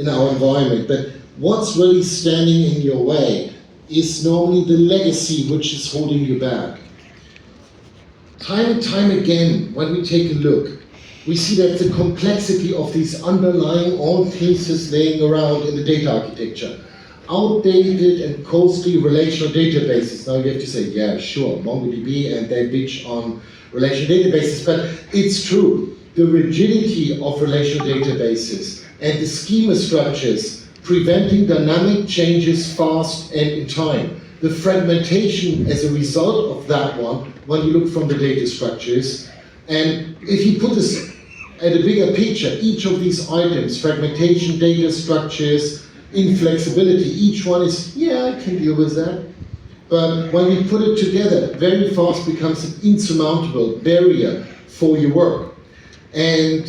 in our environment. But what's really standing in your way is normally the legacy which is holding you back. Time and time again, when we take a look, we see that the complexity of these underlying old pieces laying around in the data architecture, outdated and costly relational databases. Now you have to say, yeah, sure, MongoDB, and they bitch on relational databases, but it's true. The rigidity of relational databases and the schema structures preventing dynamic changes fast and in time. The fragmentation as a result of that one, when you look from the data structures, and if you put this at a bigger picture, each of these items, fragmentation, data structures, inflexibility, each one is, yeah, I can deal with that. But when we put it together, very fast becomes an insurmountable barrier for your work. And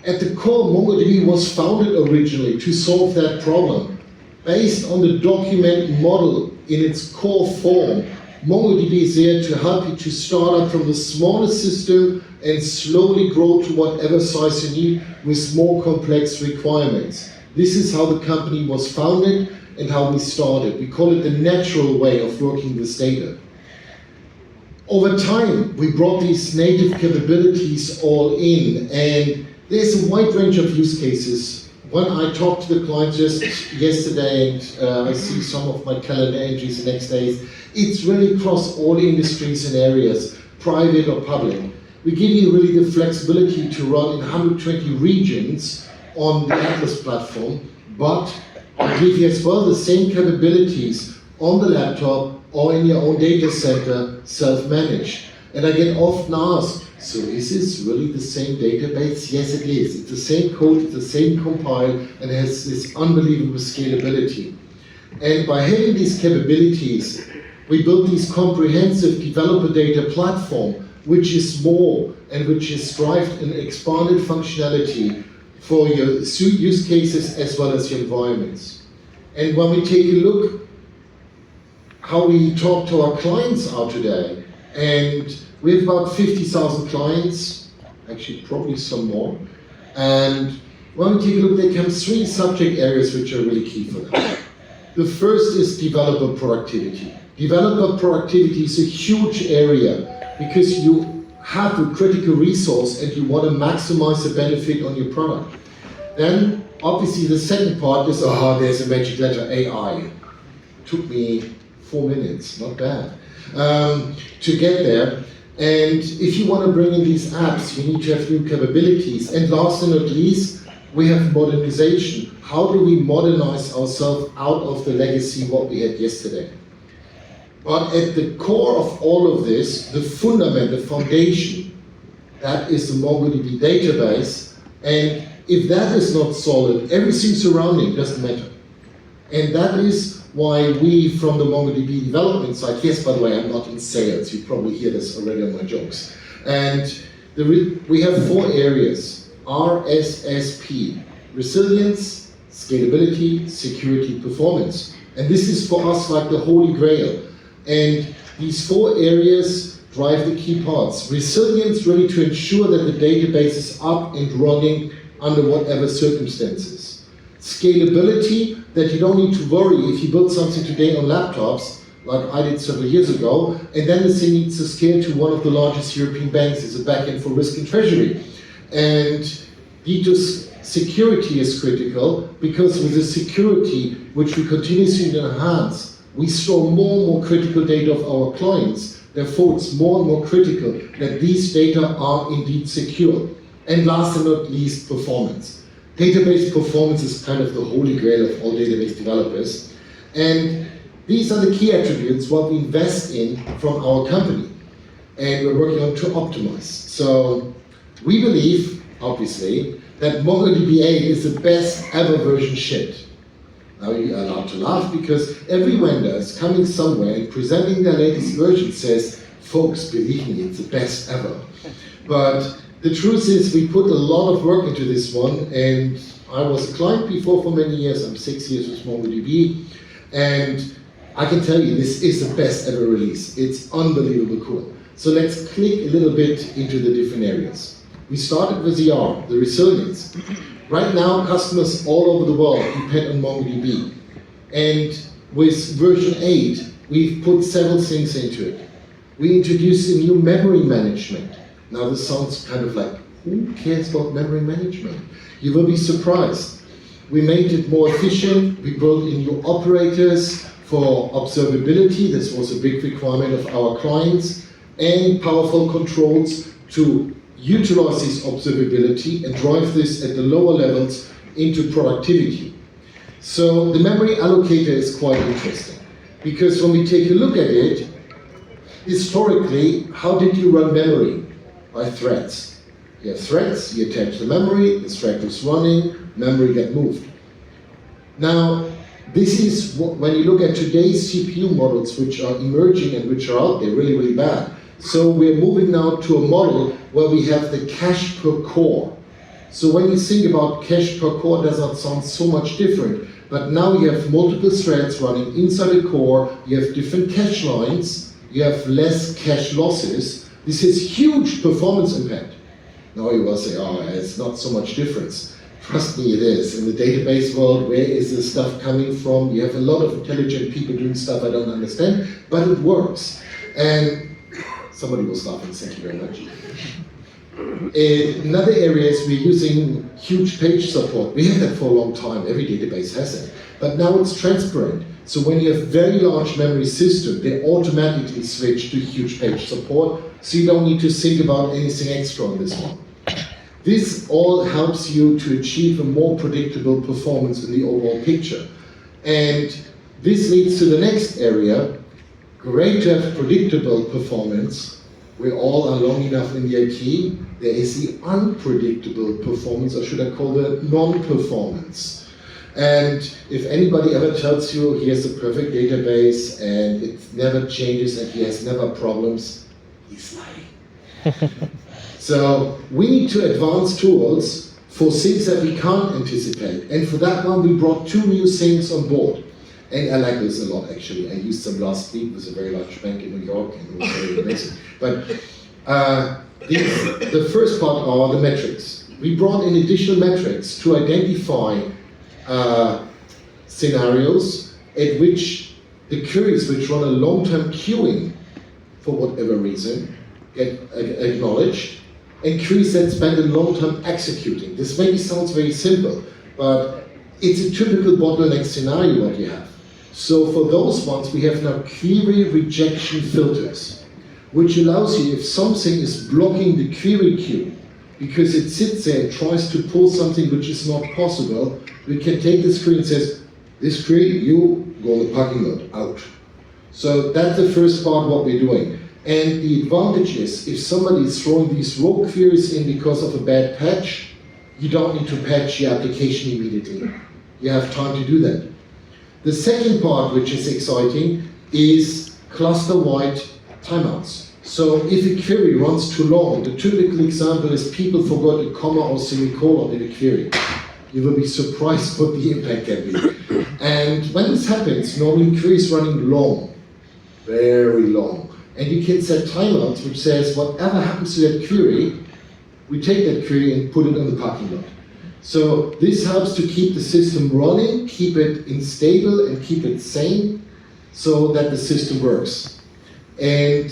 at the core, MongoDB was founded originally to solve that problem. Based on the document model in its core form, MongoDB is there to help you to start up from the smallest system and slowly grow to whatever size you need with more complex requirements. This is how the company was founded and how we started. We call it the natural way of working with data. Over time, we brought these native capabilities all in, and there's a wide range of use cases. When I talked to the client just yesterday, and I see some of my calendar entries the next days, it's really across all industries and areas, private or public. We give you really the flexibility to run in 120 regions on the Atlas platform, but we give you as well the same capabilities on the laptop or in your own data center, self-managed. And I get often asked, so is this really the same database? Yes, it is. It's the same code, it's the same compile, and it has this unbelievable scalability. And by having these capabilities, we built this comprehensive developer data platform, which is more and which is derived an expanded functionality for your use cases as well as your environments. And when we take a look how we talk to our clients are today, and we have about 50,000 clients, actually probably some more, and when we take a look, there come three subject areas which are really key for them. The first is developer productivity. Developer productivity is a huge area because you have a critical resource and you want to maximize the benefit on your product. Then, obviously, the second part is, there's a magic letter, AI. Took me 4 minutes, not bad, to get there. And if you want to bring in these apps, you need to have new capabilities. And last and not least, we have modernization. How do we modernize ourselves out of the legacy what we had yesterday? But at the core of all of this, the fundament, the foundation, that is the MongoDB database. And if that is not solid, everything surrounding doesn't matter. And that is why we, from the MongoDB development side, yes, by the way, I'm not in sales, you probably hear this already on my jokes. And we have 4 areas, RSSP, resilience, scalability, security, performance. And this is for us like the holy grail. And these 4 areas drive the key parts. Resilience, really to ensure that the database is up and running under whatever circumstances. Scalability, that you don't need to worry if you build something today on laptops, like I did several years ago, and then the thing needs to scale to one of the largest European banks as a backend for risk and treasury. And security is critical, because with the security, which we continuously enhance, we store more and more critical data of our clients. Therefore, it's more and more critical that these data are indeed secure. And last and not least, performance. Database performance is kind of the holy grail of all database developers. And these are the key attributes what we invest in from our company. And we're working on to optimize. So we believe, obviously, that MongoDB 8 is the best ever version shipped. Now you're allowed to laugh because every vendor is coming somewhere and presenting their latest version says, folks, believe me, it's the best ever. But the truth is we put a lot of work into this one, and I was a client before for many years. I'm 6 years with MongoDB, and I can tell you this is the best ever release. It's unbelievably cool. So let's click a little bit into the different areas. We started with the R, the resilience. Right now, customers all over the world depend on MongoDB. And with version 8, we've put several things into it. We introduced a new memory management. Now this sounds kind of like, who cares about memory management? You will be surprised. We made it more efficient. We built in new operators for observability. This was a big requirement of our clients. And powerful controls to utilize this observability and drive this at the lower levels into productivity. So the memory allocator is quite interesting, because when we take a look at it, historically, how did you run memory? By threads. You have threads, you attach the memory, the thread is running, memory get moved. Now, this is when you look at today's CPU models, which are emerging and which are out there, really, really bad. So we're moving now to a model where we have the cache per core. So when you think about cache per core, it does not sound so much different. But now you have multiple threads running inside a core, you have different cache lines, you have less cache losses. This has huge performance impact. Now you will say, oh, it's not so much difference. Trust me, it is. In the database world, where is this stuff coming from? You have a lot of intelligent people doing stuff I don't understand, but it works. And somebody was laughing, thank you very much. In other areas, we're using huge page support. We have that for a long time, every database has it. But now it's transparent. So when you have very large memory system, they automatically switch to huge page support, so you don't need to think about anything extra on this one. This all helps you to achieve a more predictable performance in the overall picture. And this leads to the next area. Great to have predictable performance. We all are long enough in the IT. There is the unpredictable performance, or should I call it non-performance. And if anybody ever tells you he has a perfect database and it never changes and he has never problems, he's lying. So we need to advance tools for things that we can't anticipate. And for that one, we brought 2 new things on board. And I like this a lot, actually. I used them last week with a very large bank in New York, and it was very amazing. But the first part are the metrics. We brought in additional metrics to identify scenarios at which the queries which run a long-term queuing, for whatever reason, get acknowledged, and queries that spend a long time executing. This maybe sounds very simple, but it's a typical bottleneck scenario what you have. So for those ones, we have now query rejection filters, which allows you, if something is blocking the query queue, because it sits there and tries to pull something which is not possible, we can take this query and says, this query, you go in the parking lot, out. So that's the first part what we're doing. And the advantage is, if somebody is throwing these rogue queries in because of a bad patch, you don't need to patch your application immediately. You have time to do that. The second part, which is exciting, is cluster-wide timeouts. So if a query runs too long, the typical example is people forgot a comma or semicolon in a query. You will be surprised what the impact can be. And when this happens, normally queries running long, very long. And you can set timeouts which says whatever happens to that query, we take that query and put it in the parking lot. So this helps to keep the system running, keep it stable and keep it sane so that the system works. And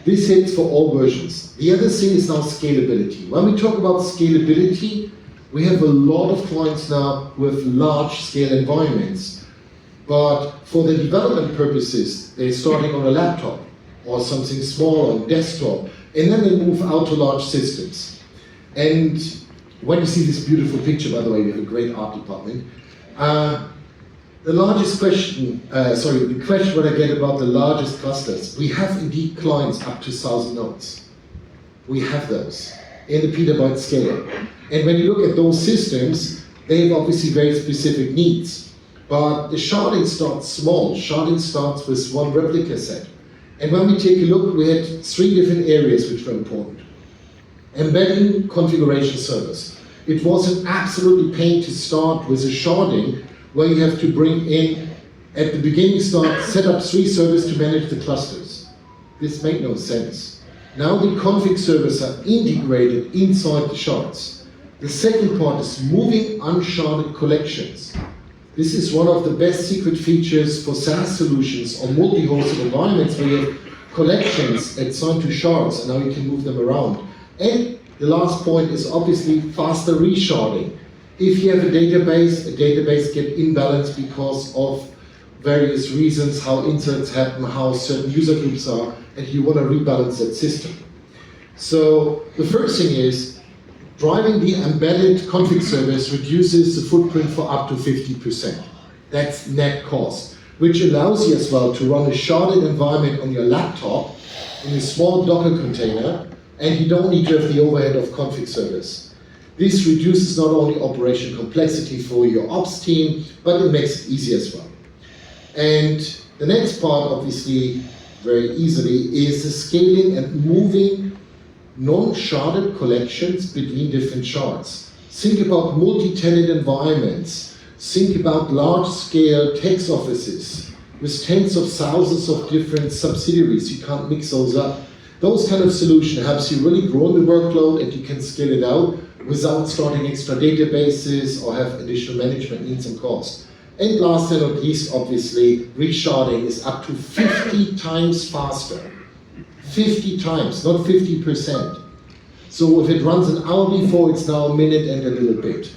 this hits for all versions. The other thing is now scalability. When we talk about scalability, we have a lot of clients now with large scale environments. But for the development purposes, they're starting on a laptop or something small on desktop, and then they move out to large systems. And when you see this beautiful picture, by the way, we have a great art department, the largest question, the question what I get about the largest clusters, we have indeed clients up to 1,000 nodes. We have those in the petabyte scale. And when you look at those systems, they have obviously very specific needs. But the sharding starts small. Sharding starts with one replica set. And when we take a look, we had 3 different areas which were important. Embedding configuration servers. It was an absolutely pain to start with a sharding where you have to bring in, at the beginning set up 3 servers to manage the clusters. This made no sense. Now the config servers are integrated inside the shards. The second part is moving unsharded collections. This is one of the best secret features for SaaS solutions or multi-hosted environments where you have collections assigned to shards, and now you can move them around. And the last point is obviously faster resharding. If you have a database get imbalanced because of various reasons, how inserts happen, how certain user groups are, and you want to rebalance that system. So the first thing is, driving the embedded config service reduces the footprint for up to 50%. That's net cost, which allows you as well to run a sharded environment on your laptop in a small Docker container, and you don't need to have the overhead of config service. This reduces not only operation complexity for your ops team, but it makes it easy as well. And the next part, obviously, very easily, is the scaling and moving non-sharded collections between different shards. Think about multi-tenant environments. Think about large-scale tax offices with tens of thousands of different subsidiaries. You can't mix those up. Those kind of solution helps you really grow the workload, and you can scale it out without starting extra databases or have additional management needs and costs. And last and not least, obviously, resharding is up to 50 times faster. 50 times, not 50%. So if it runs an hour before, it's now a minute and a little bit.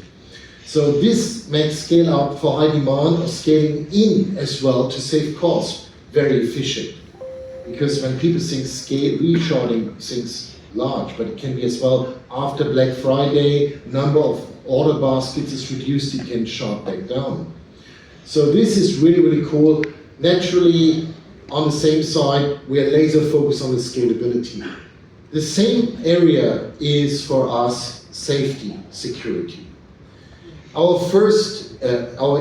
So this makes scale out for high demand or scaling in as well to save cost very efficient. Because when people think scale, resharding thinks large, but it can be as well after Black Friday, number of order baskets is reduced, you can shard back down. So this is really, really cool. Naturally, on the same side, we are laser focused on the scalability. The same area is for us safety, security. Our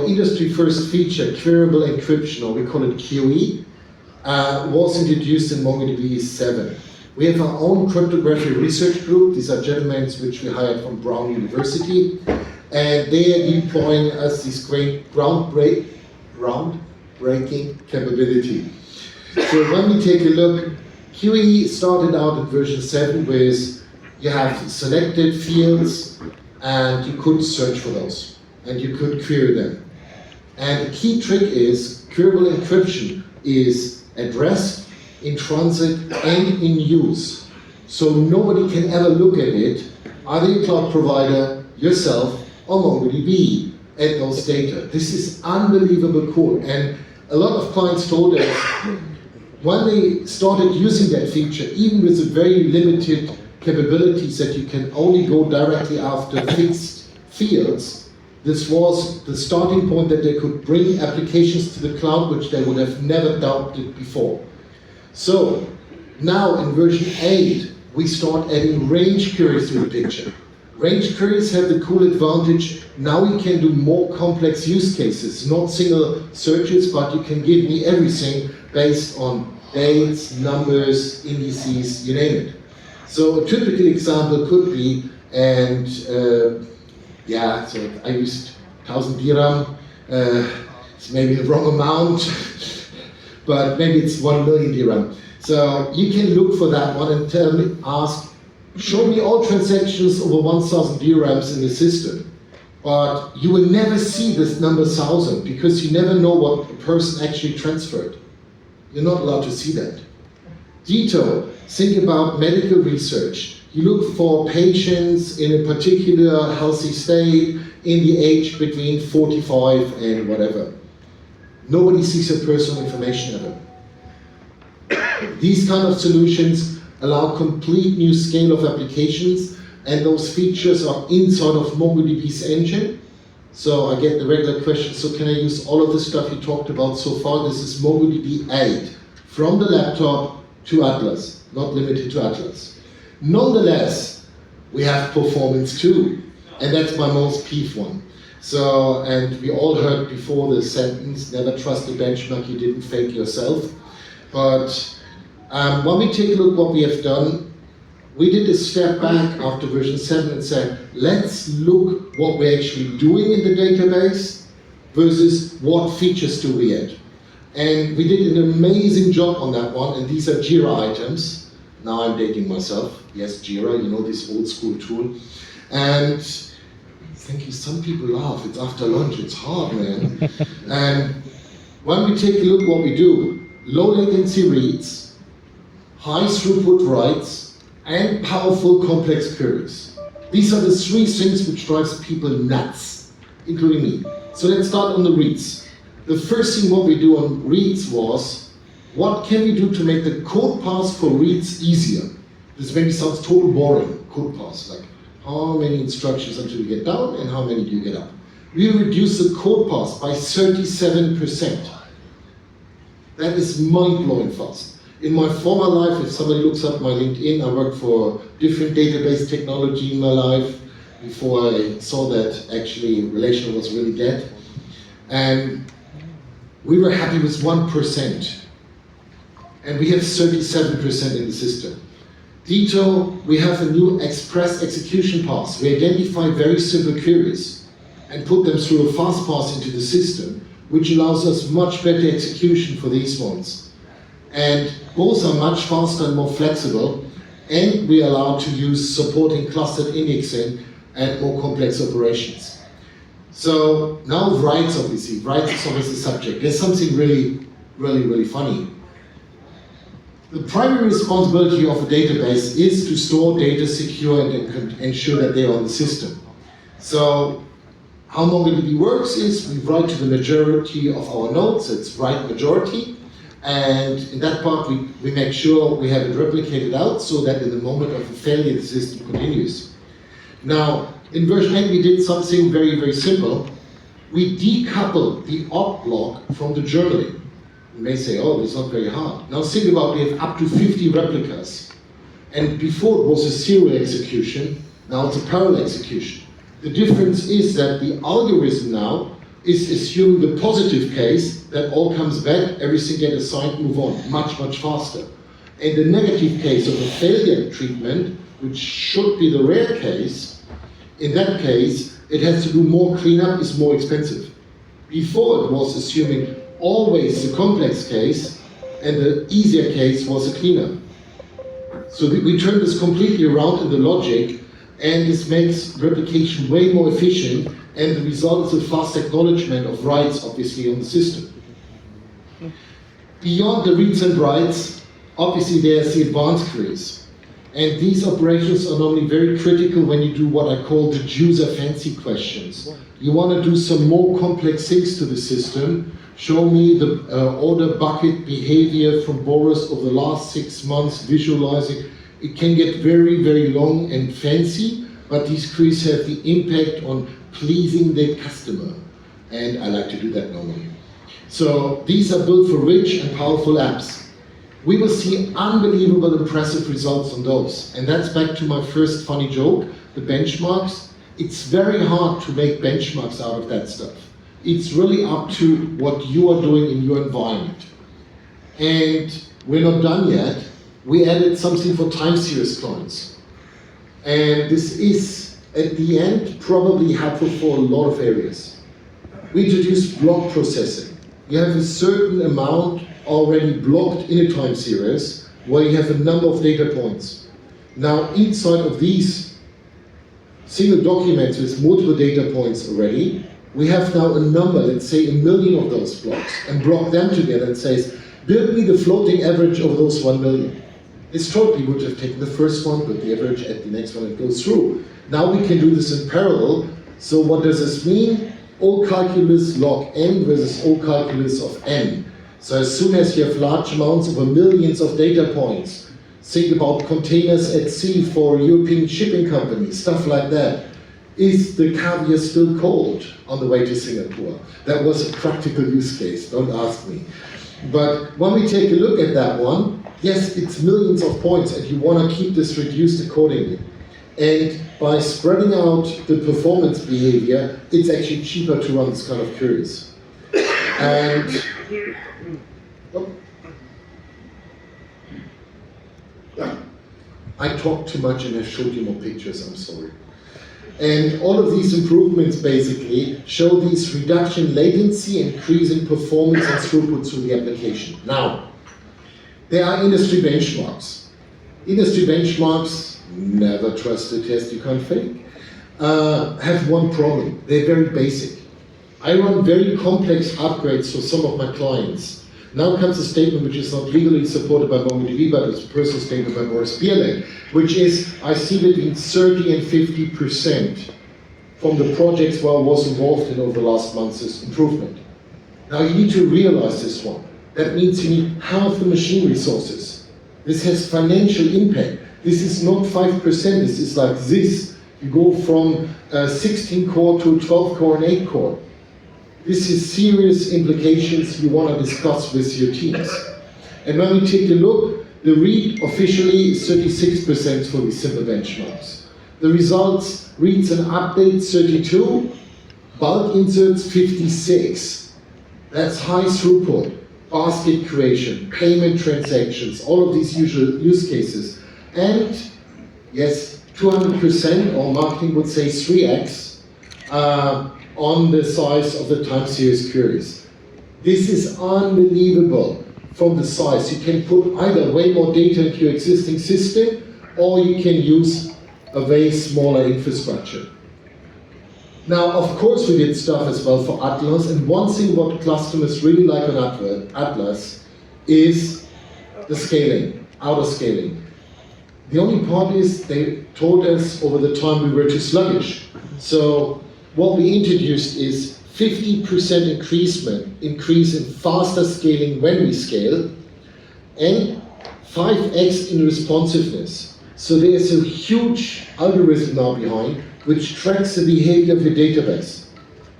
industry first feature, queryable encryption, or we call it QE, was introduced in MongoDB 7. We have our own cryptography research group. These are gentlemen which we hired from Brown University, and they are deploying us this great groundbreaking capability. So when we take a look, QE started out in version 7 with you have selected fields and you could search for those and you could query them. And the key trick is queryable encryption is at rest, in transit, and in use. So nobody can ever look at it, either your cloud provider, yourself, or MongoDB at those data. This is unbelievable cool. And a lot of clients told us when they started using that feature, even with the very limited capabilities that you can only go directly after fixed fields, this was the starting point that they could bring applications to the cloud which they would have never doubted before. So now in version 8, we start adding range queries to the picture. Range queries have the cool advantage, now you can do more complex use cases, not single searches, but you can give me everything based on dates, numbers, indices, you name it. So a typical example could be, and so I used 1,000 dirham, it's maybe the wrong amount, but maybe it's 1 million dirham. So you can look for that one and ask, show me all transactions over 1,000 dirhams in the system. But you will never see this number 1,000 because you never know what the person actually transferred. You're not allowed to see that. Dito, think about medical research. You look for patients in a particular healthy state in the age between 45 and whatever. Nobody sees your personal information ever. These kind of solutions allow complete new scale of applications, and those features are inside of MongoDB's engine. So I get the regular question, so can I use all of the stuff you talked about so far? This is MongoDB 8, from the laptop to Atlas, not limited to Atlas. Nonetheless, we have performance too, and that's my most peeve one. So, and we all heard before the sentence, never trust a benchmark you didn't fake yourself. But when we take a look what we have done, we did a step back after version 7 and said, let's look what we're actually doing in the database versus what features do we add. And we did an amazing job on that one, and these are Jira items. Now I'm dating myself. Yes, Jira, you know, this old school tool. And thank you, some people laugh, it's after lunch, it's hard, man. And when we take a look what we do, low latency reads, high throughput writes, and powerful complex queries. These are the three things which drives people nuts, including me. So let's start on the reads. The first thing what we do on reads was, what can we do to make the code pass for reads easier? This maybe sounds total boring, code pass, like how many instructions until you get down and how many do you get up? We reduce the code pass by 37%. That is mind-blowing fast. In my former life, if somebody looks up my LinkedIn, I worked for different database technology in my life before I saw that actually relational was really dead. And we were happy with 1%. And we have 37% in the system. Dito, we have a new express execution pass. We identify very simple queries and put them through a fast pass into the system, which allows us much better execution for these ones. And both are much faster and more flexible, and we are allowed to use supporting clustered indexing and more complex operations. So now writes, obviously. Writes is always the subject. There's something really funny. The primary responsibility of a database is to store data secure and ensure that they are on the system. So how MongoDB works is we write to the majority of our nodes, it's write majority, and in that part we make sure we have it replicated out so that in the moment of a failure the system continues. Now, in version 8 we did something very simple. We decoupled the op block from the journaling. You may say, oh, that's not very hard. Now think about, we have up to 50 replicas. And before it was a serial execution, now it's a parallel execution. The difference is that the algorithm now is assuming the positive case, that all comes back, everything gets assigned, move on, much faster. And the negative case of a failure treatment, which should be the rare case, in that case, it has to do more cleanup, is more expensive. Before it was assuming always the complex case, and the easier case was a cleanup. So we turn this completely around in the logic, and this makes replication way more efficient, and the result is a fast acknowledgement of writes, obviously, on the system. Beyond the reads and writes, obviously there's the advanced queries. And these operations are normally very critical when you do what I call the user fancy questions. You want to do some more complex things to the system. Show me the order bucket behavior from Boris over the last 6 months, visualizing. It can get very long and fancy, but these queries have the impact on pleasing the customer. And I like to do that normally. So these are built for rich and powerful apps. We will see unbelievable, impressive results on those. And that's back to my first funny joke, the benchmarks. It's very hard to make benchmarks out of that stuff. It's really up to what you are doing in your environment. And we're not done yet. We added something for time series clients. And this is, at the end, probably helpful for a lot of areas. We introduced block processing. You have a certain amount already blocked in a time series where you have a number of data points. Now, inside of these single documents with multiple data points already, we have now a number, let's say 1 million of those blocks, and block them together and says, build me the floating average of those 1 million. Historically, we would have taken the first one, put the average at the next one, and go through. Now we can do this in parallel. So what does this mean? O calculus log n versus O calculus of n. So as soon as you have large amounts of millions of data points, think about containers at sea for European shipping companies, stuff like that. Is the caviar still cold on the way to Singapore? That was a practical use case, don't ask me. But when we take a look at that one, yes, it's millions of points and you want to keep this reduced accordingly. And by spreading out the performance behavior, it's actually cheaper to run this kind of queries. And I talked too much and I showed you more pictures, I'm sorry. And all of these improvements basically show this reduction in latency, increase in performance and throughput through the application. Now, there are industry benchmarks. Industry benchmarks, never trust a test you can't fake. have one problem. They're very basic. I run very complex upgrades for some of my clients. Now comes a statement which is not legally supported by MongoDB, but it's a personal statement by Boris Bierleck, which is, I see between 30 and 50% from the projects where I was involved in over the last months' improvement. Now you need to realize this one. That means you need half the machine resources. This has financial impact. This is not 5%, this is like this. You go from 16 core to 12 core and 8 core. This is serious implications you want to discuss with your teams. And when we take a look, the read officially is 36% for these simple benchmarks. The results, reads and updates 32, bulk inserts 56. That's high throughput, basket creation, payment transactions, all of these usual use cases. And yes, 200%, or marketing would say 3x, on the size of the time series queries. This is unbelievable from the size. You can put either way more data into your existing system, or you can use a way smaller infrastructure. Now, of course, we did stuff as well for Atlas, and one thing what customers really like on Atlas is the scaling, auto scaling. The only part is they told us over the time we were too sluggish. So what we introduced is 50% increase in faster scaling when we scale, and 5x in responsiveness. So there's a huge algorithm now behind which tracks the behavior of your database.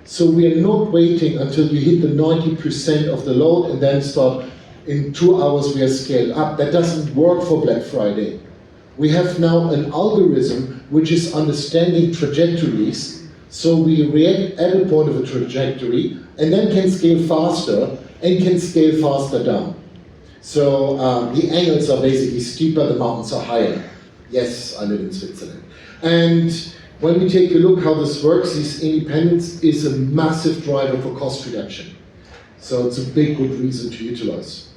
So we are not waiting until you hit the 90% of the load and then start, in 2 hours we are scaled up. That doesn't work for Black Friday. We have now an algorithm which is understanding trajectories. So we react at a point of a trajectory and then can scale faster and can scale faster down. So the angles are basically steeper, the mountains are higher. Yes, I live in Switzerland. And when we take a look how this works, this independence is a massive driver for cost reduction. So it's a big good reason to utilize.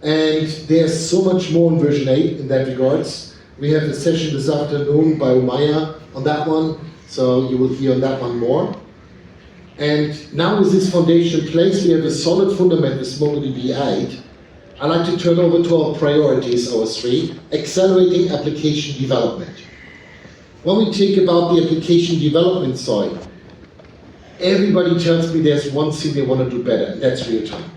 And there's so much more in version 8 in that regards. We have a session this afternoon by Umaya on that one. So you will hear on that one more. And now with this foundation in place, we have a solid fundament with MongoDB 8. I'd like to turn over to our priorities, our 3, accelerating application development. When we think about the application development side, everybody tells me there's one thing they want to do better, and that's real time.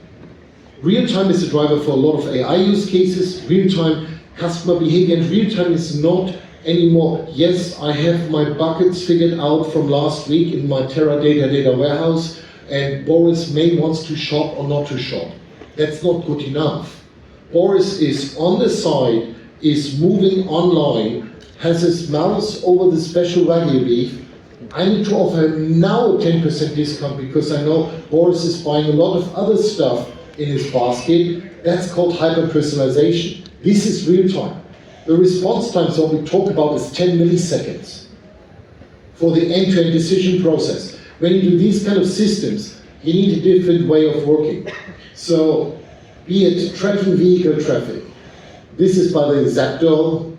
Real time is a driver for a lot of AI use cases. Real time customer behavior, and real time is not anymore, yes, I have my buckets figured out from last week in my Teradata data warehouse, and Boris may wants to shop or not to shop. That's not good enough. Boris is on the side, is moving online, has his mouse over the special value leaf. I need to offer him now a 10% discount because I know Boris is buying a lot of other stuff in his basket. That's called hyper-personalization. This is real time. The response times that we talk about is 10 milliseconds for the end-to-end decision process. When you do these kind of systems, you need a different way of working. So, be it tracking vehicle traffic. This is by the Zapdo.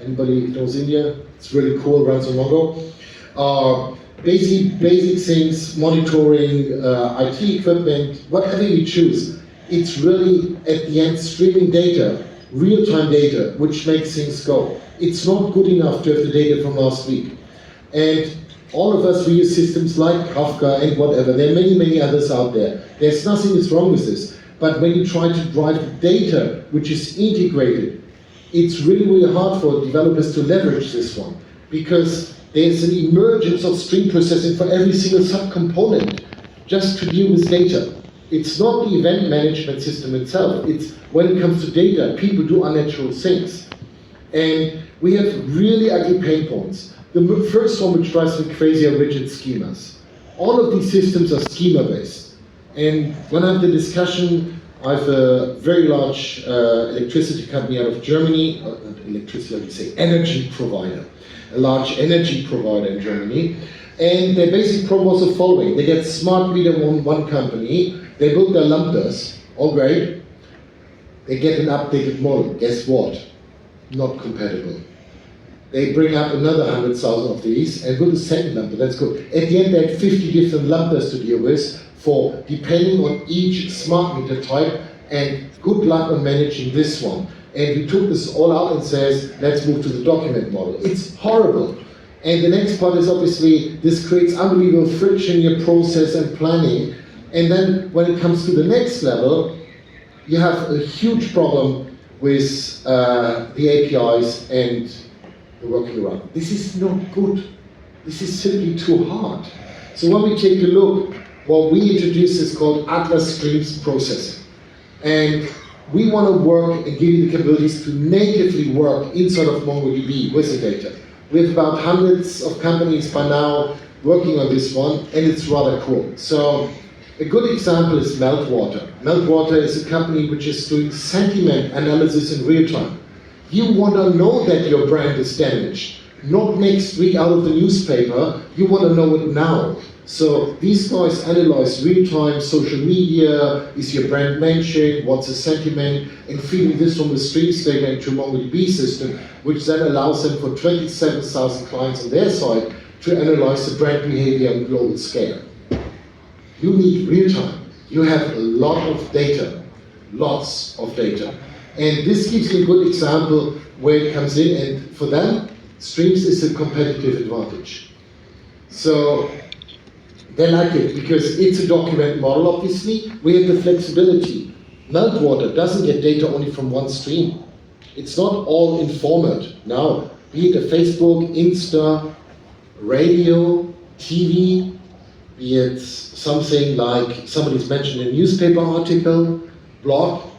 Anybody knows India? It's really cool, runs on Mongo. Basic things, monitoring, IT equipment, whatever you choose. It's really, at the end, streaming data, real-time data, which makes things go. It's not good enough to have the data from last week. And all of us, we use systems like Kafka and whatever. There are many, many others out there. There's nothing that's wrong with this. But when you try to drive data, which is integrated, it's really, really hard for developers to leverage this one. Because there's an emergence of stream processing for every single subcomponent just to deal with data. It's not the event management system itself. It's when it comes to data, people do unnatural things. And we have really ugly pain points. The first one which drives me crazy are rigid schemas. All of these systems are schema-based. And when I have the discussion, I have a very large electricity company out of Germany, not electricity, let me say, energy provider. A large energy provider in Germany. And their basic problem was the following. They get smart meter on one company, they build their lambdas, all great. They get an updated model. Guess what? Not compatible. They bring up another 100,000 of these and go to second lumper, that's good. At the end they had 50 different lumpers to deal with for depending on each smart meter type, and good luck on managing this one. And we took this all out and says, let's move to the document model. It's horrible. And the next part is obviously, this creates unbelievable friction in your process and planning. And then when it comes to the next level, you have a huge problem with the APIs and the working around. This is not good. This is simply too hard. So when we take a look, what we introduced is called Atlas Streams Processing. And we want to work and give you the capabilities to natively work inside of MongoDB with the data. We have about hundreds of companies by now working on this one, and it's rather cool. So a good example is Meltwater. Meltwater is a company which is doing sentiment analysis in real time. You want to know that your brand is damaged, not next week out of the newspaper. You want to know it now. So these guys analyze real-time social media, is your brand mentioned, what's the sentiment, and feeding this from the streams data into a MongoDB system, which then allows them for 27,000 clients on their side to analyze the brand behavior on a global scale. You need real-time. You have a lot of data, lots of data. And this gives you a good example where it comes in, and for them, streams is a competitive advantage. So they like it because it's a document model, obviously. We have the flexibility. Meltwater doesn't get data only from one stream. It's not all in format. Now, be it a Facebook, Insta, radio, TV, be it something like somebody's mentioned in a newspaper article, blog.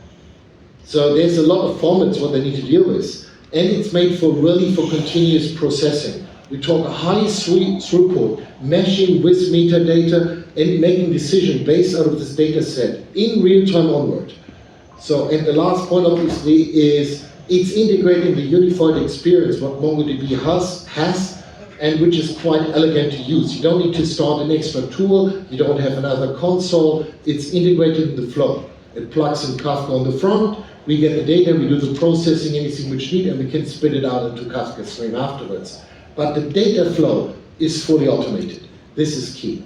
So there's a lot of formats what they need to deal with. And it's made for continuous processing. We talk high throughput, meshing with metadata and making decisions based out of this data set in real time onward. So, and the last point obviously is it's integrating the unified experience what MongoDB has and which is quite elegant to use. You don't need to start an extra tool, you don't have another console, it's integrated in the flow. It plugs in Kafka on the front, we get the data, we do the processing, anything which need, and we can spit it out into Kafka Stream afterwards. But the data flow is fully automated. This is key.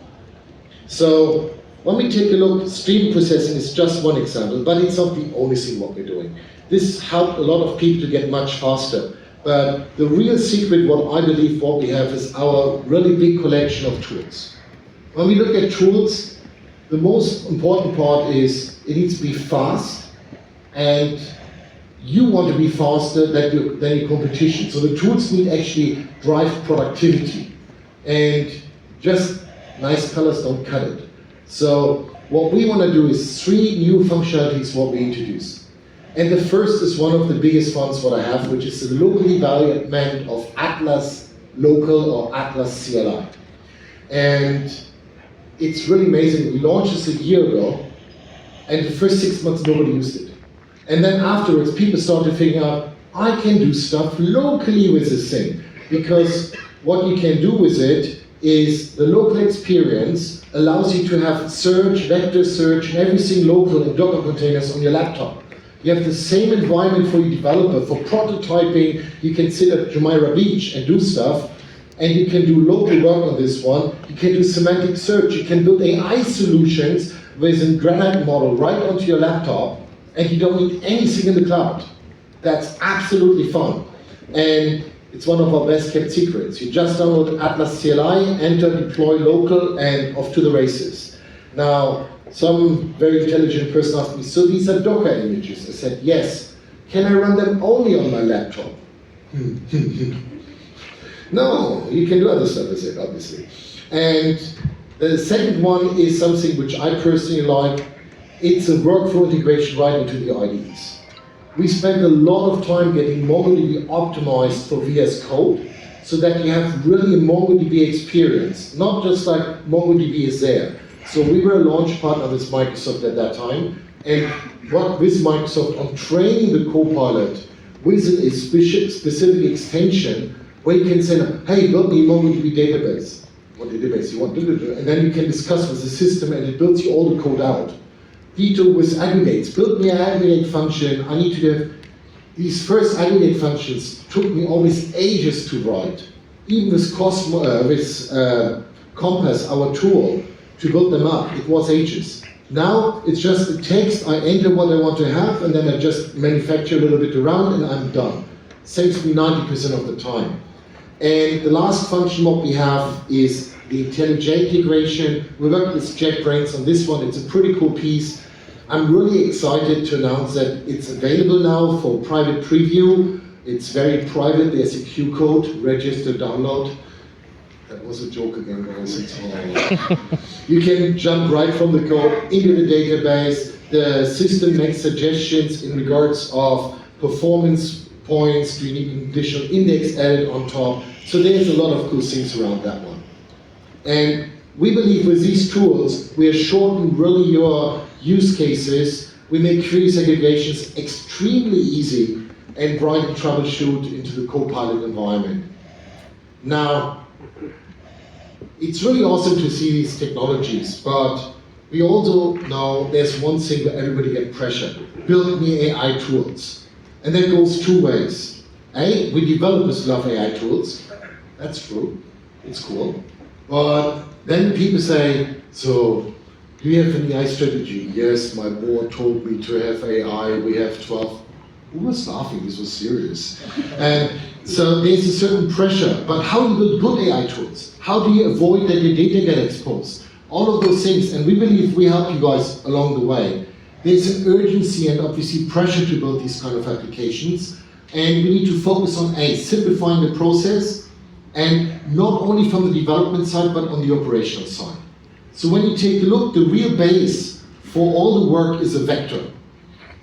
So when we take a look, stream processing is just one example, but it's not the only thing what we're doing. This helped a lot of people to get much faster. But the real secret, what I believe what we have is our really big collection of tools. When we look at tools, the most important part is it needs to be fast, and you want to be faster than your competition. So the tools need actually drive productivity. And just nice colors don't cut it. So what we want to do is 3 new functionalities what we introduce. And the first is one of the biggest ones what I have, which is the local evaluation of Atlas Local or Atlas CLI. And it's really amazing. We launched this a year ago, and the first 6 months nobody used it. And then afterwards, people started figuring out, I can do stuff locally with this thing. Because what you can do with it is the local experience allows you to have search, vector search, and everything local in Docker containers on your laptop. You have the same environment for your developer. For prototyping, you can sit at Jumeirah Beach and do stuff, and you can do local work on this one. You can do semantic search. You can build AI solutions with a Granite model right onto your laptop, and you don't need anything in the cloud. That's absolutely fun. And it's one of our best kept secrets. You just download Atlas CLI, enter, deploy local, and off to the races. Now, some very intelligent person asked me, so these are Docker images? I said, yes. Can I run them only on my laptop? No, you can do other stuff with it, obviously. And the second one is something which I personally like. It's a workflow integration right into the IDEs. We spend a lot of time getting MongoDB optimized for VS Code so that you have really a MongoDB experience, not just like MongoDB is there. So we were a launch partner with Microsoft at that time and worked with Microsoft on training the Copilot with a specific extension where you can say, hey, build me a MongoDB database. What database you want to do? And then you can discuss with the system and it builds you all the code out. Dito with aggregates. Build me an aggregate function. I need to have These first aggregate functions took me always ages to write. Even with Compass, our tool, to build them up, it was ages. Now it's just a text, I enter what I want to have, and then I just manufacture a little bit around and I'm done. Saves me 90% of the time. And the last function what we have is the IntelliJ integration. We worked with JetBrains on this one. It's a pretty cool piece. I'm really excited to announce that it's available now for private preview. It's very private. There's a Q code, register, download. That was a joke again, guys. It's all. You can jump right from the code into the database. The system makes suggestions in regards of performance points. Do you need an additional index added on top? So there's a lot of cool things around that one. And we believe with these tools, we are shortening really your use cases. We make query segregations extremely easy and write and troubleshoot into the Copilot environment. Now, it's really awesome to see these technologies, but we also know there's one thing where everybody gets pressure. Build me AI tools. And that goes two ways. A, we developers love AI tools. That's true. It's cool. But then people say, so do you have an AI strategy? Yes, my board told me to have AI. We have 12. Who was laughing? This was serious. And so there's a certain pressure. But how do you build good AI tools? How do you avoid that your data get exposed? All of those things. And we believe we help you guys along the way. There's an urgency and obviously pressure to build these kind of applications. And we need to focus on A, simplifying the process, and not only from the development side, but on the operational side. So when you take a look, the real base for all the work is a vector.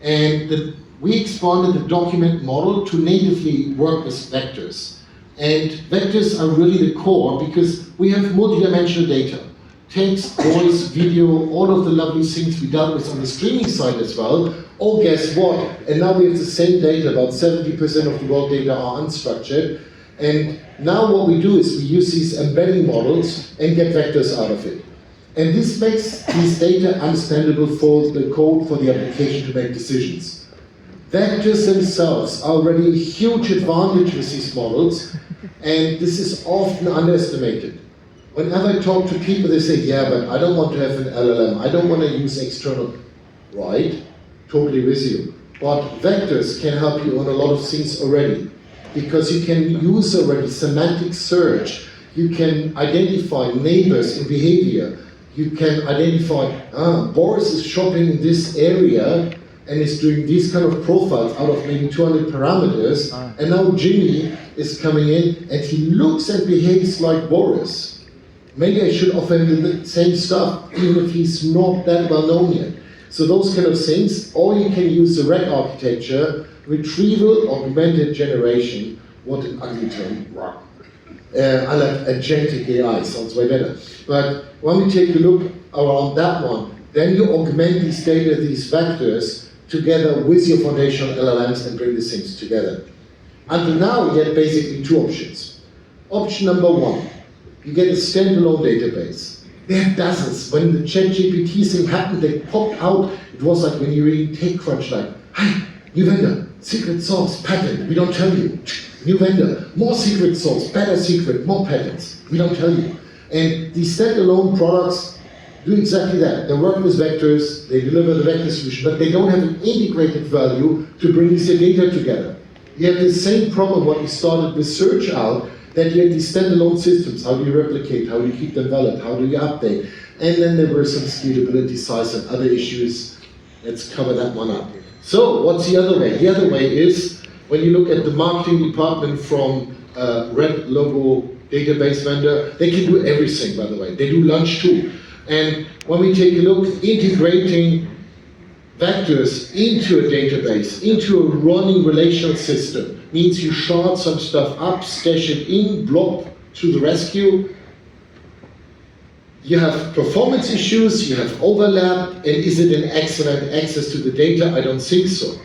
And we expanded the document model to natively work with vectors. And vectors are really the core because we have multidimensional data. Text, voice, video, all of the lovely things we dealt with on the streaming side as well. Oh, guess what? And now we have the same data, about 70% of the world data are unstructured. And now what we do is we use these embedding models and get vectors out of it. And this makes these data understandable for the code, for the application to make decisions. Vectors themselves are already a huge advantage with these models, and this is often underestimated. Whenever I talk to people, they say, yeah, but I don't want to have an LLM. I don't want to use external. Right? Totally with you. But vectors can help you on a lot of things already, because you can use already semantic search. You can identify neighbors in behavior. You can identify, Boris is shopping in this area and is doing these kind of profiles out of maybe 200 parameters. And now Jimmy is coming in and he looks and behaves like Boris. Maybe I should offer him the same stuff, even if he's not that well known yet. So those kind of things, or you can use the RAG architecture, retrieval augmented generation, what an ugly term. I like agentic AI, sounds way better. But when we take a look around that one, then you augment these data, these vectors, together with your foundational LLMs and bring these things together. Until now, you get basically two options. Option number one, you get a standalone database. There are dozens. When the ChatGPT thing happened, they popped out. It was like when you read TechCrunch, like, hi, new vendor, secret sauce, patent, we don't tell you. New vendor, more secret sauce, better secret, more patents, we don't tell you. And these standalone products do exactly that. They work with vectors, they deliver the vector solution, but they don't have an integrated value to bring this data together. You have the same problem what we started with search out, that you have these standalone systems. How do you replicate? How do you keep them valid? How do you update? And then there were some scalability size and other issues. Let's cover that one up. So what's the other way? The other way is when you look at the marketing department from Red Logo database vendor, they can do everything, by the way. They do lunch too. And when we take a look, integrating vectors into a database, into a running relational system, means you shard some stuff up, stash it in, blob to the rescue. You have performance issues, you have overlap, and is it an excellent access to the data? I don't think so.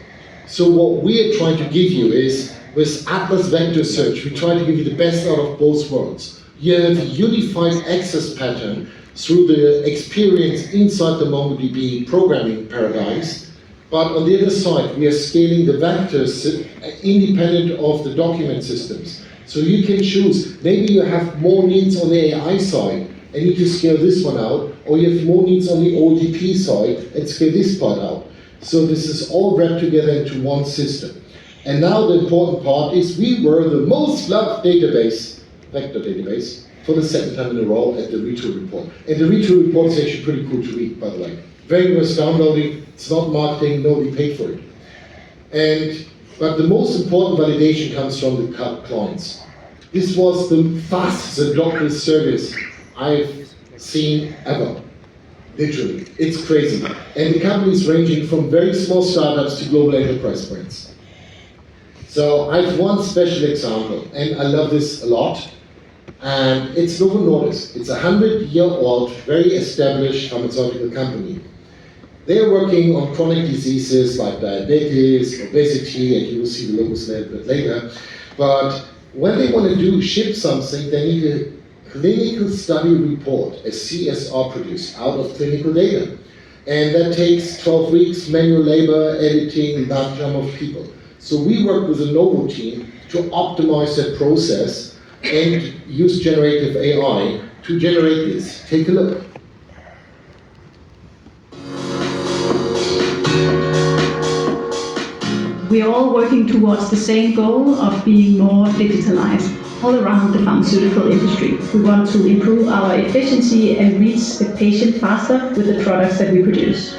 So what we are trying to give you is, with Atlas Vector Search, we try to give you the best out of both worlds. You have a unified access pattern through the experience inside the MongoDB programming paradigms, But on the other side, we are scaling the vectors independent of the document systems. So you can choose, maybe you have more needs on the AI side and need to scale this one out, or you have more needs on the OLTP side and scale this part out. So this is all wrapped together into one system. And now the important part is we were the most loved database, vector database, for the second time in a row at the retool report. And the retool report is actually pretty cool to read, by the way. Very worth downloading, it's not marketing, nobody paid for it. But the most important validation comes from the clients. This was the fastest adopted service I've seen ever. Literally, it's crazy. And the companies ranging from very small startups to global enterprise brands. So I have one special example, and I love this a lot. And it's Novo Nordisk. It's a 100-year-old, very established pharmaceutical company. They're working on chronic diseases like diabetes, obesity, and you will see the logos a little bit later. But when they want to ship something, they need a clinical study report, a CSR produced out of clinical data. And that takes 12 weeks, manual labor, editing, large number of people. So we work with the Novo team to optimize that process and use generative AI to generate this. Take a look. We are all working towards the same goal of being more digitalized all around the pharmaceutical industry. We want to improve our efficiency and reach the patient faster with the products that we produce.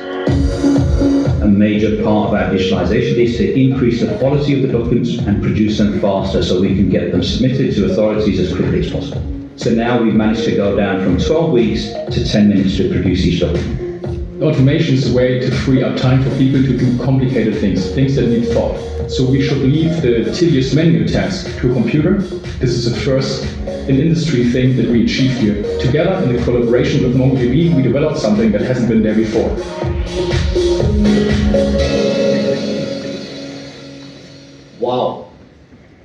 A major part of our digitalization is to increase the quality of the documents and produce them faster so we can get them submitted to authorities as quickly as possible. So now we've managed to go down from 12 weeks to 10 minutes to produce each document. Automation is a way to free up time for people to do complicated things that need thought. So we should leave the tedious manual task to a computer. This is a first in industry thing that we achieved here. Together, in the collaboration with MongoDB, we developed something that hasn't been there before. Wow.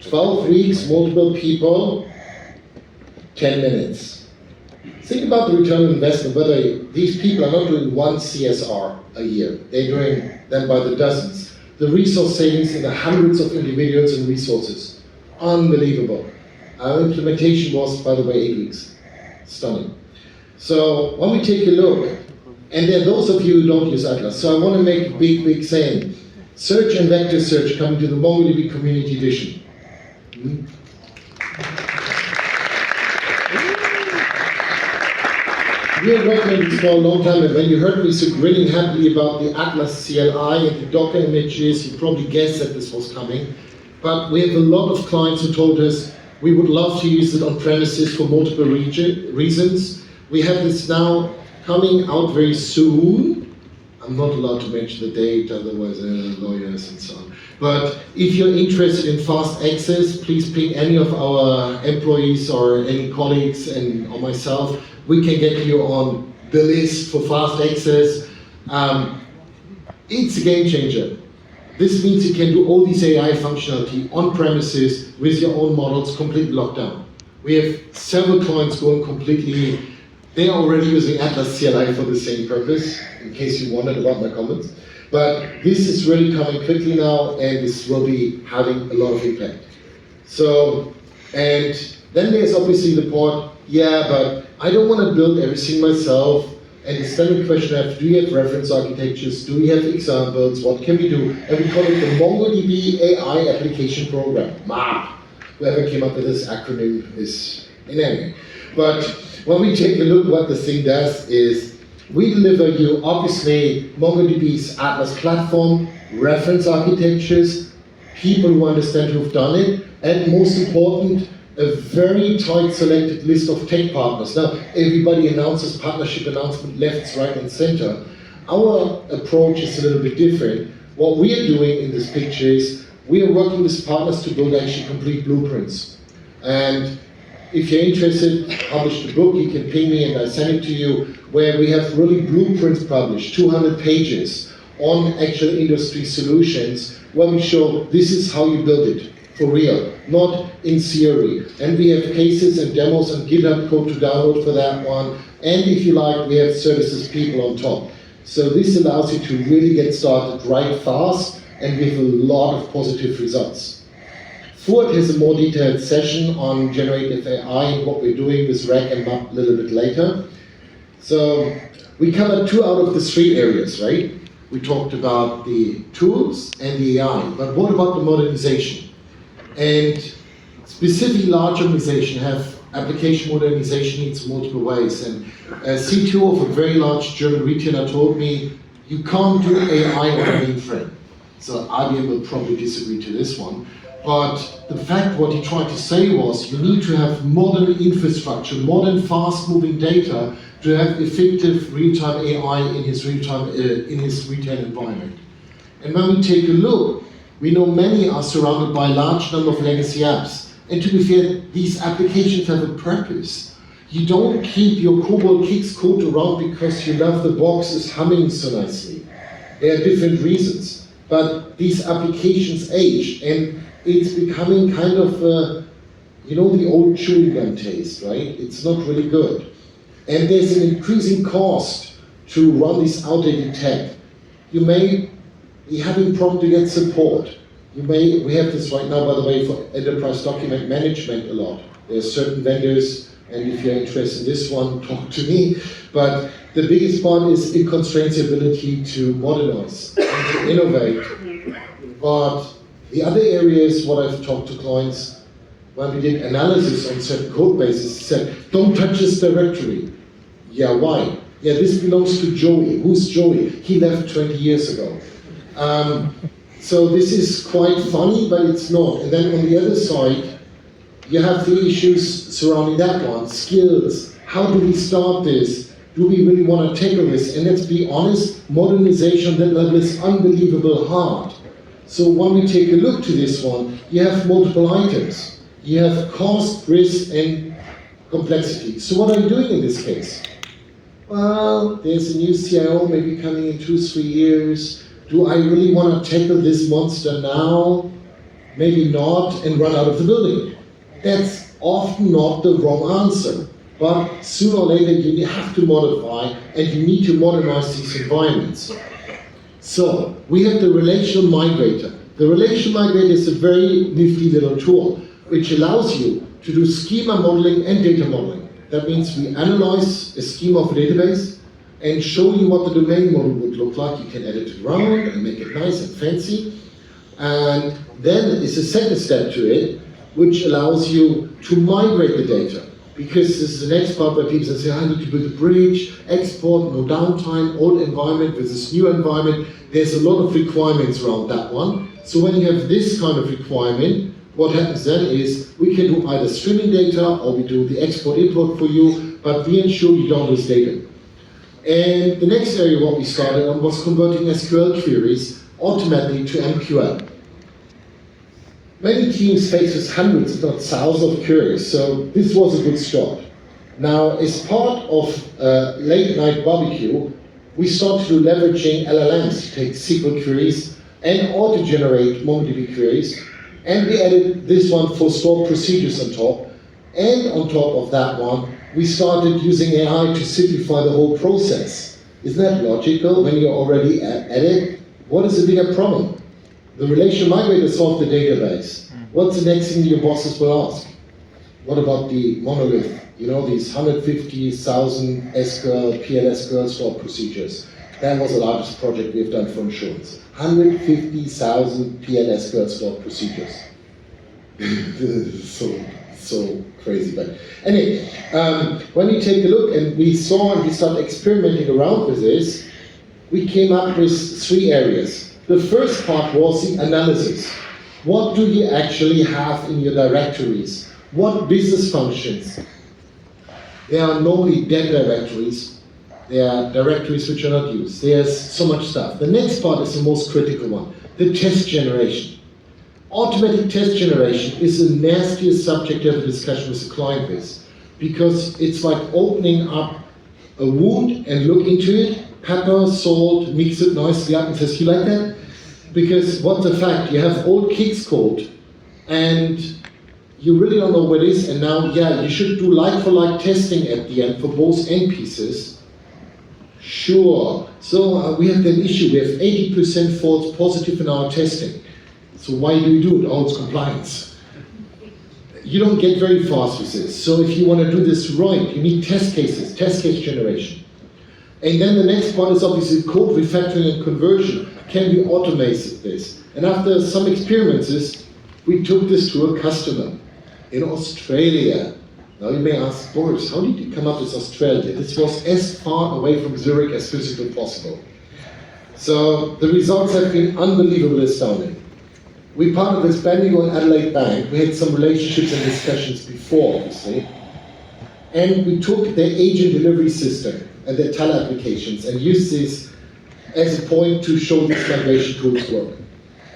12 weeks, multiple people, 10 minutes. Think about the return on investment, whether these people are not doing one CSR a year, they're doing them by the dozens. The resource savings in the hundreds of individuals and resources, unbelievable. Our implementation was, by the way, 8 weeks. Stunning. So when we take a look, and there are those of you who don't use Atlas, so I want to make a big saying. Search and vector search coming to the MongoDB Community Edition. We are working on this for a long time, and when you heard me so grinning happily about the Atlas CLI and the Docker images, you probably guessed that this was coming. But we have a lot of clients who told us we would love to use it on premises for multiple reasons. We have this now coming out very soon. I'm not allowed to mention the date, otherwise lawyers and so on. But if you're interested in fast access, please ping any of our employees or any colleagues or myself. We can get you on the list for fast access. It's a game changer. This means you can do all these AI functionality on premises with your own models completely locked down. We have several clients going completely, they're already using Atlas CLI for the same purpose, in case you wondered about my comments. But this is really coming quickly now, and this will be having a lot of impact. So, and then there's obviously the part, yeah, but I don't want to build everything myself. And the standard question I have, do you have reference architectures? Do we have examples? What can we do? And we call it the MongoDB AI Application Program, MAP. Whoever came up with this acronym is in any. But when we take a look what the thing does is, we deliver you, obviously, MongoDB's Atlas platform, reference architectures, people who understand who've done it, and most important, a very tight selected list of tech partners. Now, everybody announces partnership announcement left, right, and center. Our approach is a little bit different. What we are doing in this picture is we are working with partners to build actually complete blueprints. And if you're interested, publish the book, you can ping me and I send it to you, where we have really blueprints published, 200 pages on actual industry solutions, where we show this is how you build it. For real, not in theory. And we have cases and demos and GitHub code to download for that one. And if you like, we have services people on top. So this allows you to really get started right fast and with a lot of positive results. Ford has a more detailed session on generative AI and what we're doing with RAG and MAP a little bit later. So we covered 2 out of the 3 areas, right? We talked about the tools and the AI, but what about the modernization? And specifically large organizations have application modernization needs multiple ways. And a CTO of a very large German retailer told me, you can't do AI on a mainframe. So IBM will probably disagree to this one. But the fact what he tried to say was, you need to have modern infrastructure, modern fast-moving data to have effective real-time AI in his retail environment. And when we take a look, we know many are surrounded by a large number of legacy apps. And to be fair, these applications have a purpose. You don't keep your COBOL Kix code around because you love the boxes humming so nicely. There are different reasons. But these applications age, and it's becoming kind of, the old chewing gum taste, right? It's not really good. And there's an increasing cost to run this outdated tech. You may be having problem to get support. We have this right now, by the way, for enterprise document management a lot. There's certain vendors, and if you're interested in this one, talk to me. But the biggest part is it constrains the ability to modernize and to innovate. But the other areas, what I've talked to clients, when we did analysis on certain code bases, said, don't touch this directory. Yeah, why? Yeah, this belongs to Joey. Who's Joey? He left 20 years ago. So this is quite funny, but it's not. And then on the other side, you have the issues surrounding that one, skills. How do we start this? Do we really want to tackle this? And let's be honest, modernization on that level is unbelievable hard. So when we take a look to this one, you have multiple items. You have cost, risk, and complexity. So what are you doing in this case? Well, there's a new CIO maybe coming in 2-3 years. Do I really want to tackle this monster now? Maybe not, and run out of the building. That's often not the wrong answer. But sooner or later, you have to modify, and you need to modernize these environments. So, we have the relational migrator. The relational migrator is a very nifty little tool, which allows you to do schema modeling and data modeling. That means we analyze a schema of a database and show you what the domain model would look like. You can edit it around and make it nice and fancy. And then it's a second step to it, which allows you to migrate the data. Because this is the next part where people say, I need to build a bridge, export, no downtime, old environment versus new environment. There's a lot of requirements around that one. So when you have this kind of requirement, what happens then is we can do either streaming data or we do the export import for you, but we ensure you don't lose data. And the next area what we started on was converting SQL queries automatically to MQL. Many teams face with hundreds, if not thousands of queries, so this was a good start. Now, as part of late night barbecue, we started leveraging LLMs to take SQL queries and auto-generate MongoDB queries, and we added this one for stored procedures on top. And on top of that one, we started using AI to simplify the whole process. Isn't that logical when you're already at it? What is the bigger problem? The relational migrator solved the database. What's the next thing your bosses will ask? What about the monolith? You know, these 150,000 SQL, PL/SQL stored procedures. That was the largest project we've done for insurance. 150,000 PL/SQL stored procedures. so crazy, but anyway, when we take a look and we started experimenting around with this, we came up with 3 areas. The first part was the analysis. What do you actually have in your directories? What business functions? There are normally dead directories. There are directories which are not used. There's so much stuff. The next part is the most critical one, the test generation. Automatic test generation is the nastiest subject to have a discussion with the client with, because it's like opening up a wound and look into it, pepper, salt, mix it nicely up and says, you like that? Because what's the fact? You have old Kix code and you really don't know what it is, and now, yeah, you should do like-for-like testing at the end for both end pieces. Sure. So we have an issue. We have 80% false positive in our testing. So why do we do it? Oh, it's compliance. You don't get very fast with this. So if you want to do this right, you need test cases, test case generation. And then the next part is obviously code refactoring and conversion. Can we automate this? And after some experiences, we took this to a customer in Australia. Now you may ask, Boris, how did you come up with Australia? This was as far away from Zurich as physically possible. So the results have been unbelievably astounding. We partnered with Bendigo and Adelaide Bank. We had some relationships and discussions before, obviously. And we took their agent delivery system and their tele applications and used this as a point to show these migration tools work.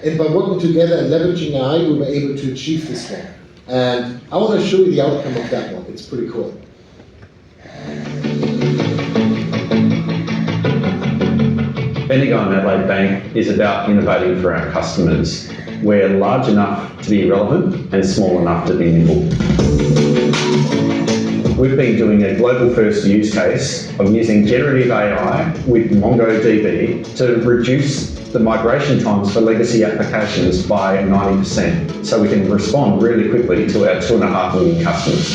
And by working together and leveraging AI, we were able to achieve this one. And I want to show you the outcome of that one. It's pretty cool. Bendigo and Adelaide Bank is about innovating for our customers. We're large enough to be relevant and small enough to be nimble. We've been doing a global first use case of using generative AI with MongoDB to reduce the migration times for legacy applications by 90%, so we can respond really quickly to our 2.5 million customers.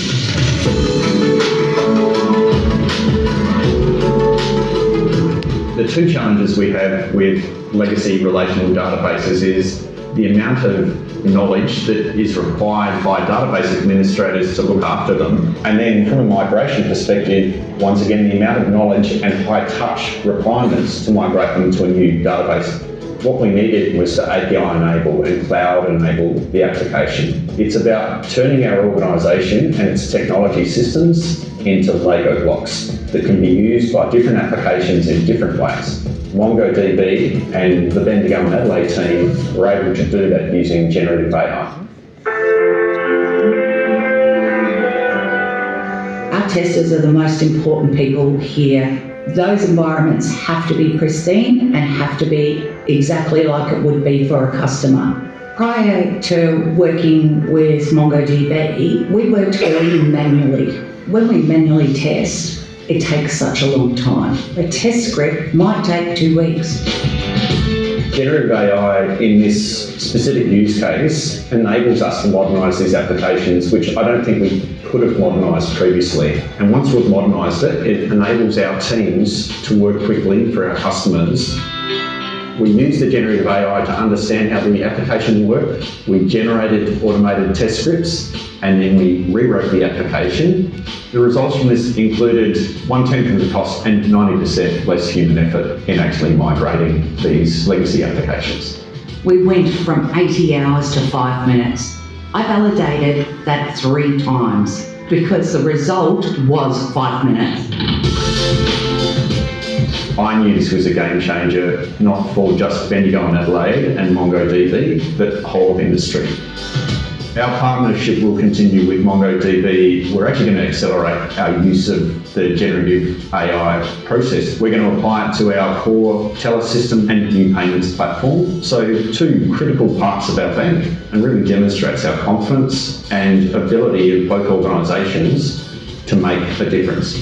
The two challenges we have with legacy relational databases is the amount of knowledge that is required by database administrators to look after them. And then from a migration perspective, once again, the amount of knowledge and high touch requirements to migrate them to a new database. What we needed was to API enable and cloud enable the application. It's about turning our organisation and its technology systems into Lego blocks that can be used by different applications in different ways. MongoDB and the Bendigo and Adelaide team were able to do that using generative AI. Our testers are the most important people here. Those environments have to be pristine and have to be exactly like it would be for a customer. Prior to working with MongoDB, we worked really manually. When we manually test, it takes such a long time. A test script might take 2 weeks. Generative AI in this specific use case enables us to modernise these applications, which I don't think we could have modernised previously. And once we've modernised it, it enables our teams to work quickly for our customers. We used the generative AI to understand how the application worked. We generated automated test scripts, and then we rewrote the application. The results from this included 1/10 of the cost and 90% less human effort in actually migrating these legacy applications. We went from 80 hours to 5 minutes. I validated that 3 times because the result was 5 minutes. I knew this was a game changer, not for just Bendigo and Adelaide and MongoDB, but the whole of industry. Our partnership will continue with MongoDB. We're actually going to accelerate our use of the generative AI process. We're going to apply it to our core teller system and new payments platform. So 2 critical parts of our bank, and really demonstrates our confidence and ability of both organisations to make a difference.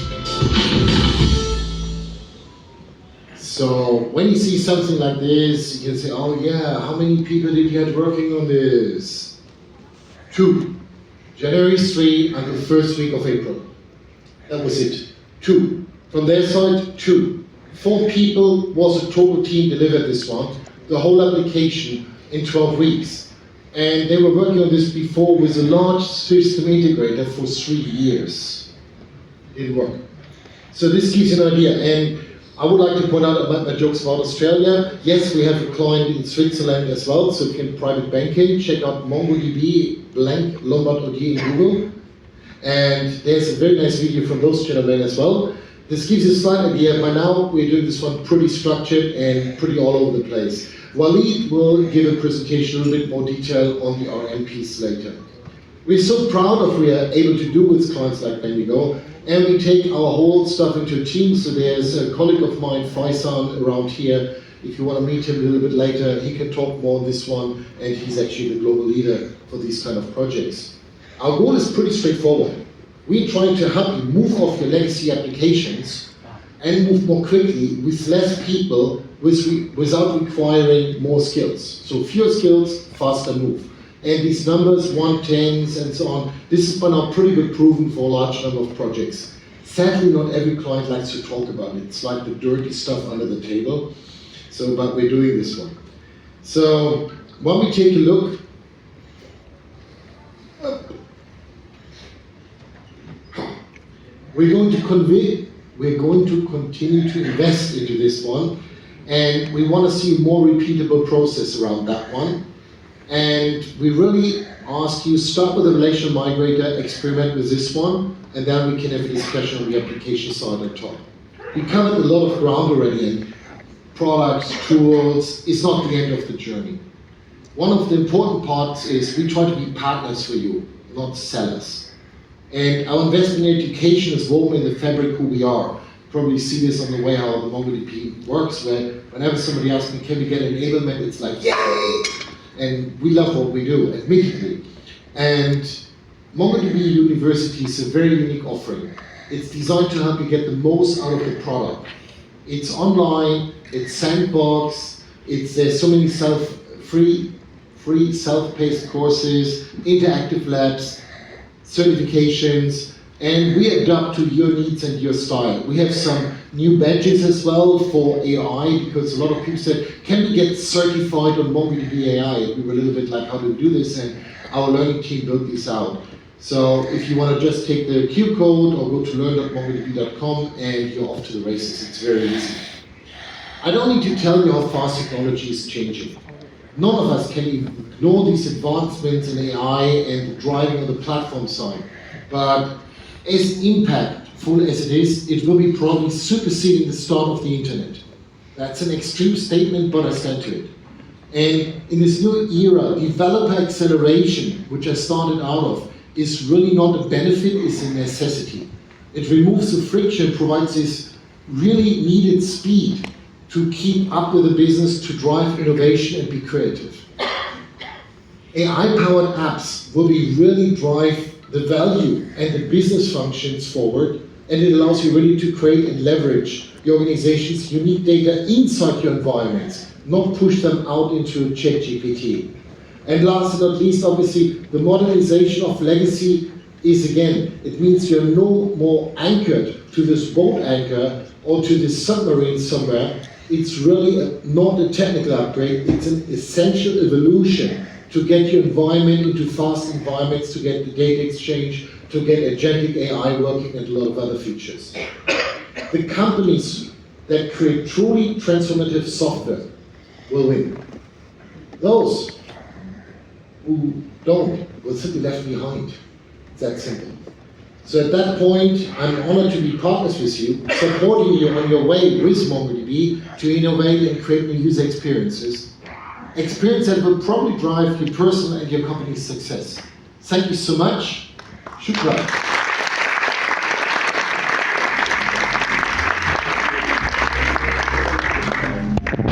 So when you see something like this, you can say, oh yeah, how many people did you have working on this? 2. January 3 until the first week of April. That was it. 2. From their side, 2. 4 people was a total team delivered this one, the whole application in 12 weeks. And they were working on this before with a large system integrator for 3 years. It didn't work. So this gives you an idea. And I would like to point out about my jokes about Australia. Yes, we have a client in Switzerland as well, so if you can private banking, check out MongoDB blank Lombard OD in Google. And there's a very nice video from those gentlemen as well. This gives you a slight idea. By now, we're doing this one pretty structured and pretty all over the place. Walid will give a presentation, a little bit more detail on the RM piece later. We're so proud of what we are able to do with clients like Bendigo. And we take our whole stuff into a team. So there's a colleague of mine, Faisal, around here. If you want to meet him a little bit later, he can talk more on this one. And he's actually the global leader for these kind of projects. Our goal is pretty straightforward. We're trying to help you move off your legacy applications and move more quickly with less people without requiring more skills. So fewer skills, faster move. And these numbers, 1/10 and so on, this is by now pretty good proven for a large number of projects. Sadly, not every client likes to talk about it. It's like the dirty stuff under the table. So, but we're doing this one. So, when we take a look, we're going to continue to invest into this one, and we want to see a more repeatable process around that one. And we really ask you, start with the relational migrator, experiment with this one, and then we can have a discussion on the application side on top. We covered a lot of ground already, and products, tools, is not the end of the journey. One of the important parts is we try to be partners for you, not sellers. And our investment in education is woven in the fabric who we are. Probably see this on the way how the MongoDB works, where whenever somebody asks me, can we get enablement, it's like, yay! And we love what we do, admittedly. And MongoDB University is a very unique offering. It's designed to help you get the most out of the product. It's online, it's sandbox, there's so many free self-paced courses, interactive labs, certifications, and we adapt to your needs and your style. We have some new badges as well for AI, because a lot of people said, can we get certified on MongoDB AI? And we were a little bit like, how do we do this? And our learning team built this out. So if you want to just take the Q code or go to learn.mongodb.com and you're off to the races. It's very easy. I don't need to tell you how fast technology is changing. None of us can ignore these advancements in AI and the driving on the platform side. But as impactful as it is, it will be probably superseding the start of the internet. That's an extreme statement, but I stand to it. And in this new era, developer acceleration, which I started out of, is really not a benefit, it's a necessity. It removes the friction, provides this really needed speed to keep up with the business, to drive innovation and be creative. AI-powered apps will really drive the value and the business functions forward, and it allows you really to create and leverage your organization's unique data inside your environments, not push them out into ChatGPT. And last but not least, obviously, the modernization of legacy is, again, it means you're no more anchored to this boat anchor or to this submarine somewhere. It's really not a technical upgrade, it's an essential evolution to get your environment into fast environments, to get the data exchange, to get agentic AI working, and a lot of other features. The companies that create truly transformative software will win. Those who don't will simply left behind. It's that simple. So at that point, I'm honored to be partners with you, supporting you on your way with MongoDB to innovate and create new user experiences. Experience that will probably drive your personal and your company's success. Thank you so much. Shukran.